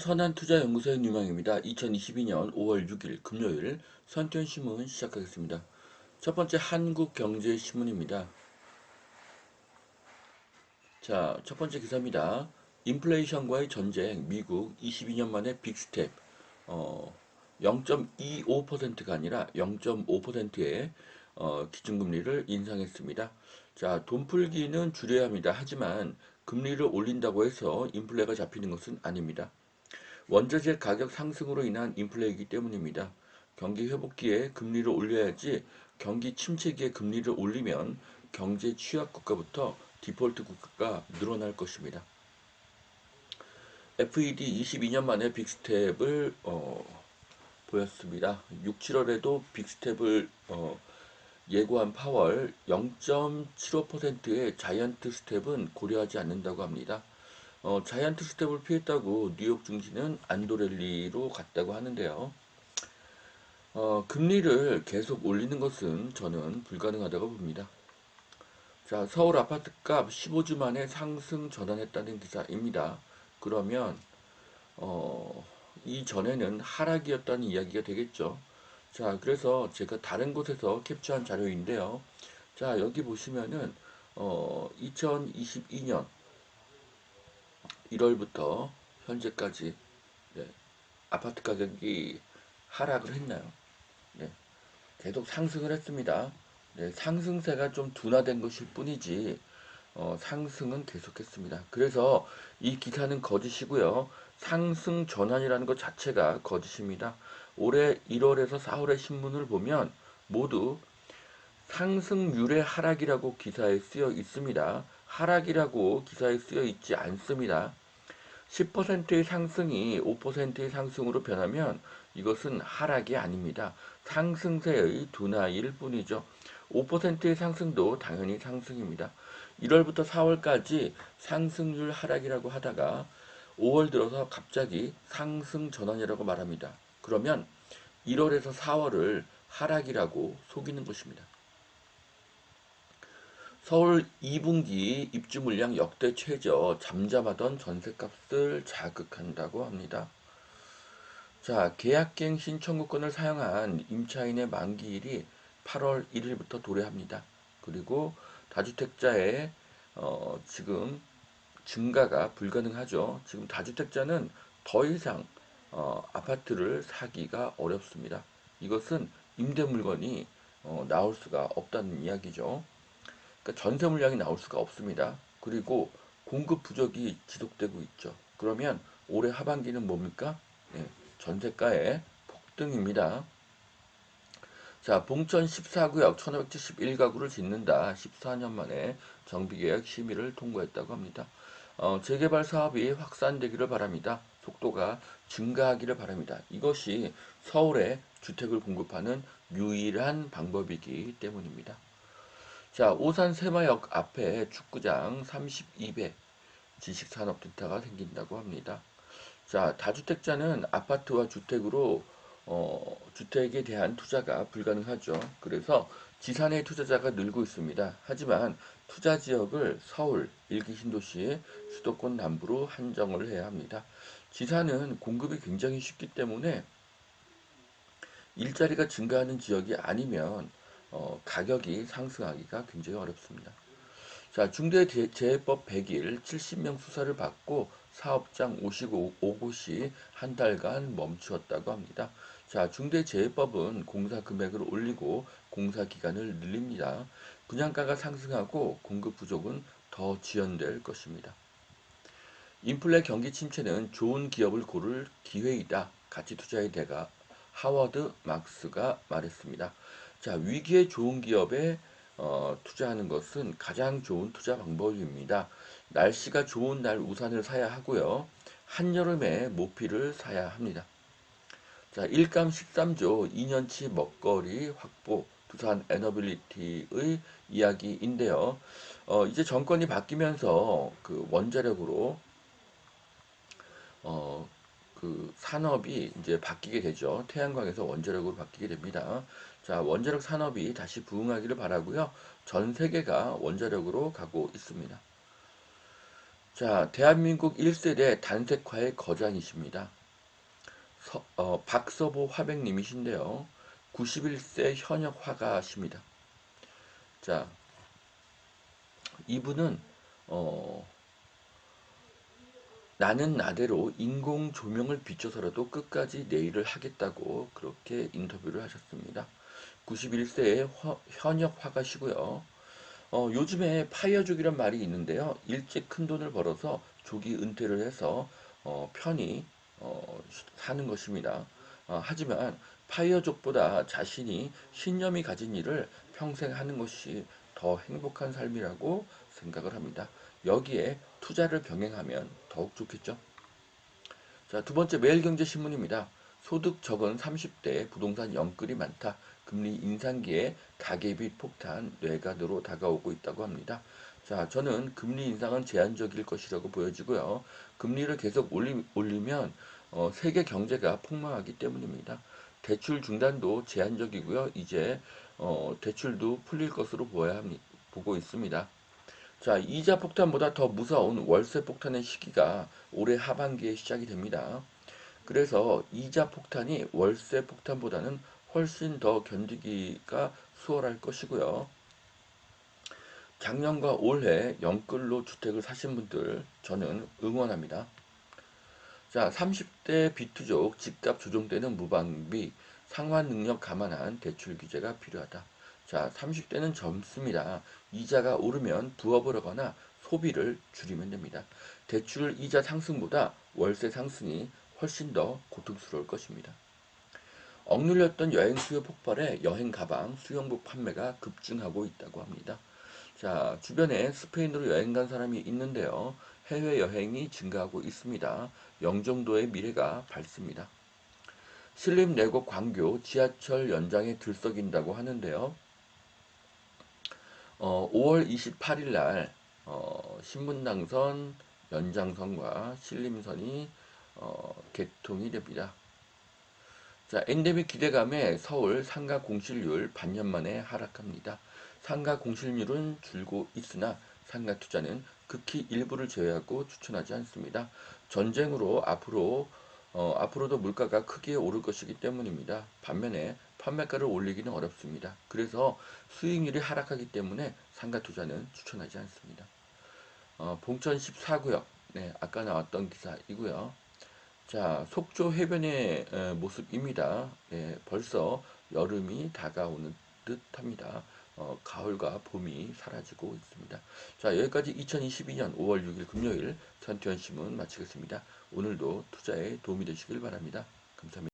선한투자연구소의 유명입니다. 2022년 5월 6일 금요일 선투연신문 시작하겠습니다. 첫 번째 한국경제신문입니다. 자, 첫 번째 기사입니다. 인플레이션과의 전쟁, 미국 22년 만에 빅스텝, 0.25%가 아니라 0.5%의 기준금리를 인상했습니다. 자, 돈풀기는 줄여야 합니다. 하지만 금리를 올린다고 해서 인플레가 잡히는 것은 아닙니다. 원자재 가격 상승으로 인한 인플레이기 때문입니다. 경기 회복기에 금리를 올려야지 경기 침체기에 금리를 올리면 경제 취약 국가부터 디폴트 국가가 늘어날 것입니다. FED 22년 만에 빅스텝을 보였습니다. 6, 7월에도 빅스텝을 예고한 파월 0.75%의 자이언트 스텝은 고려하지 않는다고 합니다. 자이언트 스텝을 피했다고 뉴욕 증시는 안도랠리로 갔다고 하는데요. 금리를 계속 올리는 것은 저는 불가능하다고 봅니다. 자, 서울 아파트값 15주 만에 상승 전환했다는 기사입니다. 그러면 이전에는 하락이었다는 이야기가 되겠죠. 자, 그래서 제가 다른 곳에서 캡처한 자료인데요. 자, 여기 보시면은 2022년 1월부터 현재까지 네, 아파트 가격이 하락을 했나요? 네, 계속 상승을 했습니다. 네, 상승세가 좀 둔화된 것일 뿐이지 상승은 계속했습니다. 그래서 이 기사는 거짓이고요. 상승 전환이라는 것 자체가 거짓입니다. 올해 1월에서 4월의 신문을 보면 모두 상승률의 하락이라고 기사에 쓰여 있습니다. 하락이라고 기사에 쓰여 있지 않습니다. 10%의 상승이 5%의 상승으로 변하면 이것은 하락이 아닙니다. 상승세의 둔화일 뿐이죠. 5%의 상승도 당연히 상승입니다. 1월부터 4월까지 상승률 하락이라고 하다가 5월 들어서 갑자기 상승 전환이라고 말합니다. 그러면 1월에서 4월을 하락이라고 속이는 것입니다. 서울 2분기 입주 물량 역대 최저, 잠잠하던 전셋값을 자극한다고 합니다. 자, 계약갱 신청구권을 사용한 임차인의 만기일이 8월 1일부터 도래합니다. 그리고 다주택자의 지금 증가가 불가능하죠. 지금 다주택자는 더 이상 아파트를 사기가 어렵습니다. 이것은 임대 물건이 나올 수가 없다는 이야기죠. 그러니까 전세 물량이 나올 수가 없습니다. 그리고 공급 부족이 지속되고 있죠. 그러면 올해 하반기는 뭡니까? 네, 전세가의 폭등입니다. 자, 봉천 14구역 1571가구를 짓는다. 14년 만에 정비계약 심의를 통과했다고 합니다. 재개발 사업이 확산되기를 바랍니다. 속도가 증가하기를 바랍니다. 이것이 서울에 주택을 공급하는 유일한 방법이기 때문입니다. 자, 오산 세마역 앞에 축구장 32배 지식산업센터가 생긴다고 합니다. 자, 다주택자는 아파트와 주택으로 주택에 대한 투자가 불가능하죠. 그래서 지산의 투자자가 늘고 있습니다. 하지만 투자 지역을 서울, 일기 신도시, 수도권 남부로 한정을 해야 합니다. 지산은 공급이 굉장히 쉽기 때문에 일자리가 증가하는 지역이 아니면 가격이 상승하기가 굉장히 어렵습니다. 자, 중대재해법 100일 70명 수사를 받고 사업장 55곳이 한 달간 멈추었다고 합니다. 자, 중대재해법은 공사 금액을 올리고 공사 기간을 늘립니다. 분양가가 상승하고 공급 부족은 더 지연될 것입니다. 인플레 경기 침체는 좋은 기업을 고를 기회이다. 가치 투자의 대가 하워드 막스가 말했습니다. 자, 위기에 좋은 기업에 투자하는 것은 가장 좋은 투자 방법입니다. 날씨가 좋은 날 우산을 사야 하고요. 한여름에 모피를 사야 합니다. 자, 일감 13조 2년치 먹거리 확보 두산 에너빌리티의 이야기인데요. 이제 정권이 바뀌면서 그 원자력으로 어, 그 산업이 이제 바뀌게 되죠. 태양광에서 원자력으로 바뀌게 됩니다. 자, 원자력 산업이 다시 부흥하기를 바라고요. 전 세계가 원자력으로 가고 있습니다. 자, 대한민국 1세대 단색화의 거장이십니다. 박서보 화백님이신데요. 91세 현역 화가십니다. 자, 이분은 어, 나는 나대로 인공 조명을 비춰서라도 끝까지 내 일을 하겠다고 그렇게 인터뷰를 하셨습니다. 91세의 현역 화가시고요. 요즘에 파이어족이란 말이 있는데요. 일찍 큰 돈을 벌어서 조기 은퇴를 해서 편히 사는 것입니다. 하지만 파이어족보다 자신이 신념이 가진 일을 평생 하는 것이 더 행복한 삶이라고 생각을 합니다. 여기에 투자를 병행하면 더욱 좋겠죠. 자, 두 번째 매일경제신문입니다. 소득 적은 30대 부동산 영끌이 많다. 금리 인상기에 가계비 폭탄 뇌관으로 다가오고 있다고 합니다. 자, 저는 금리 인상은 제한적일 것이라고 보여지고요. 금리를 계속 올리면 세계 경제가 폭망하기 때문입니다. 대출 중단도 제한적이고요. 이제 대출도 풀릴 것으로 보고 있습니다. 자, 이자 폭탄보다 더 무서운 월세 폭탄의 시기가 올해 하반기에 시작이 됩니다. 그래서 이자 폭탄이 월세 폭탄보다는 훨씬 더 견디기가 수월할 것이고요. 작년과 올해 영끌로 주택을 사신 분들 저는 응원합니다. 자, 30대 비투족 집값 조정되는 무방비, 상환 능력 감안한 대출 규제가 필요하다. 자, 30대는 젊습니다. 이자가 오르면 부업을 하거나 소비를 줄이면 됩니다. 대출 이자 상승보다 월세 상승이 훨씬 더 고통스러울 것입니다. 억눌렸던 여행 수요 폭발에 여행 가방, 수영복 판매가 급증하고 있다고 합니다. 자, 주변에 스페인으로 여행 간 사람이 있는데요. 해외 여행이 증가하고 있습니다. 영종도의 미래가 밝습니다. 신림내곡 광교 지하철 연장에 들썩인다고 하는데요. 5월 28일 날 신분당선 연장선과 신림선이 개통이 됩니다. 자, 엔데믹 기대감에 서울 상가 공실률 반년 만에 하락합니다. 상가 공실률은 줄고 있으나 상가 투자는 극히 일부를 제외하고 추천하지 않습니다. 전쟁으로 앞으로도 물가가 크게 오를 것이기 때문입니다. 반면에 판매가를 올리기는 어렵습니다. 그래서 수익률이 하락하기 때문에 상가 투자는 추천하지 않습니다. 봉천 14구역, 네, 아까 나왔던 기사이고요. 자, 속초 해변의 모습입니다. 네, 벌써 여름이 다가오는 듯합니다. 가을과 봄이 사라지고 있습니다. 자, 여기까지 2022년 5월 6일 금요일 전태현 신문 마치겠습니다. 오늘도 투자에 도움이 되시길 바랍니다. 감사합니다.